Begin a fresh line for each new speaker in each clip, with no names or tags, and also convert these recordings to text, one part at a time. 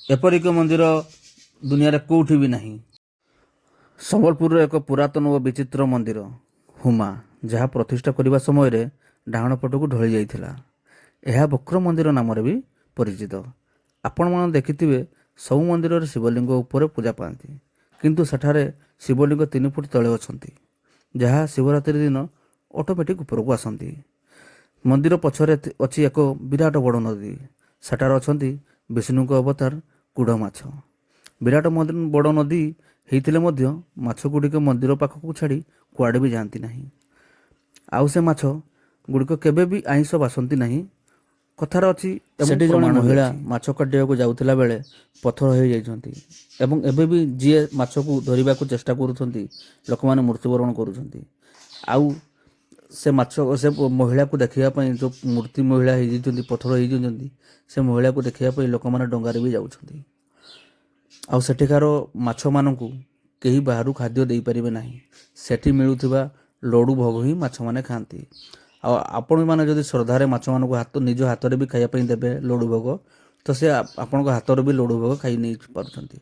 ଏପରିକ ମନ୍ଦିର ଦୁନିଆରେ କେଉଁଠି ବି ନାହିଁ। ସମ୍ବଲପୁରର ଏକ ପୁରାତନ ଓ ବିଚିତ୍ର ମନ୍ଦିର ହୁମା, ଯାହା ପ୍ରତିଷ୍ଠା କରିବା ସମୟରେ ଡାହାଣ ପଟକୁ ଢଳି ଯାଇଥିଲା। ଏହା ବକ୍ର ମନ୍ଦିର ନାମରେ ବି ପରିଚିତ। ଆପଣମାନେ ଦେଖିଥିବେ ସବୁ ମନ୍ଦିରରେ ଶିବଲିଙ୍ଗ ଉପରେ ପୂଜା ପାଆନ୍ତି, କିନ୍ତୁ ସେଠାରେ ଶିବଲିଙ୍ଗ 3 ଫୁଟ ତଳେ ଅଛନ୍ତି, ଯାହା ଶିବରାତ୍ରି ଦିନ ଅଟୋମେଟିକ୍ ଉପରକୁ ଆସନ୍ତି। ମନ୍ଦିର ପଛରେ ଅଛି ଏକ ବିରାଟ ବଡ଼ ନଦୀ। ସେଠାରେ ଅଛନ୍ତି ବିଷ୍ଣୁଙ୍କ ଅବତାର କୁଢ଼ ମାଛ। ବିରାଟ ବଡ଼ ନଦୀ ହେଇଥିଲେ ମଧ୍ୟ ମାଛ ଗୁଡ଼ିକ ମନ୍ଦିର ପାଖକୁ ଛାଡ଼ି କୁଆଡ଼େ ବି ଯାଆନ୍ତି ନାହିଁ। ଆଉ ସେ ମାଛ ଗୁଡ଼ିକ କେବେ ବି ଆଇଁଷ ବାସନ୍ତି ନାହିଁ। କଥାରେ ଅଛି, ସେଠି ଜଣେ ମହିଳା ମାଛ କାଟିବାକୁ ଯାଉଥିଲା ବେଳେ ପଥର ହୋଇଯାଇଛନ୍ତି ଏବଂ ଏବେ ବି ଯିଏ ମାଛକୁ ଧରିବାକୁ ଚେଷ୍ଟା କରୁଛନ୍ତି ଲୋକମାନେ ମୃତ୍ୟୁବରଣ କରୁଛନ୍ତି। ଆଉ ସେ ମହିଳାକୁ ଦେଖିବା ପାଇଁ, ଯେଉଁ ମୂର୍ତ୍ତି ମହିଳା ହେଇଯାଇଛନ୍ତି, ପଥର ହେଇଯାଇଛନ୍ତି, ସେ ମହିଳାକୁ ଦେଖିବା ପାଇଁ ଲୋକମାନେ ଡଙ୍ଗାରେ ବି ଯାଉଛନ୍ତି। ଆଉ ସେଠିକାର ମାଛମାନଙ୍କୁ କେହି ବାହାରୁ ଖାଦ୍ୟ ଦେଇପାରିବେ ନାହିଁ। ସେଠି ମିଳୁଥିବା ଲଡ଼ୁ ଭୋଗ ହିଁ ମାଛମାନେ ଖାଆନ୍ତି। ଆଉ ଆପଣମାନେ ଯଦି ଶ୍ରଦ୍ଧାରେ ମାଛମାନଙ୍କୁ ନିଜ ହାତରେ ବି ଖାଇବା ପାଇଁ ଦେବେ ଲଡ଼ୁ ଭୋଗ, ତ ସେ ଆପଣଙ୍କ ହାତରୁ ବି ଲଡ଼ୁ ଭୋଗ ଖାଇ ନେଇ ପାରୁଛନ୍ତି।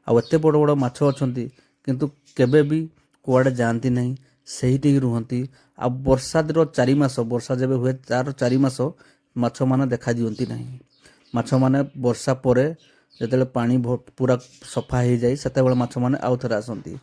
ଆଉ ଏତେ ବଡ଼ ବଡ଼ ମାଛ ଅଛନ୍ତି, କିନ୍ତୁ କେବେ ବି କୁଆଡ଼େ ଯାଆନ୍ତି ନାହିଁ, ସେଇଠି ହିଁ ରୁହନ୍ତି। ଆଉ ବର୍ଷାର 4 ମାସ, ବର୍ଷା ଯେବେ ହୁଏ ତାର 4 ମାସ ମାଛମାନେ ଦେଖା ଦିଅନ୍ତି ନାହିଁ। ମାଛମାନେ ବର୍ଷା ପରେ ଯେତେବେଳେ ପାଣି ପୁରା ସଫା ହେଇଯାଏ, ସେତେବେଳେ ମାଛମାନେ ଆଉ ଥରେ ଆସନ୍ତି।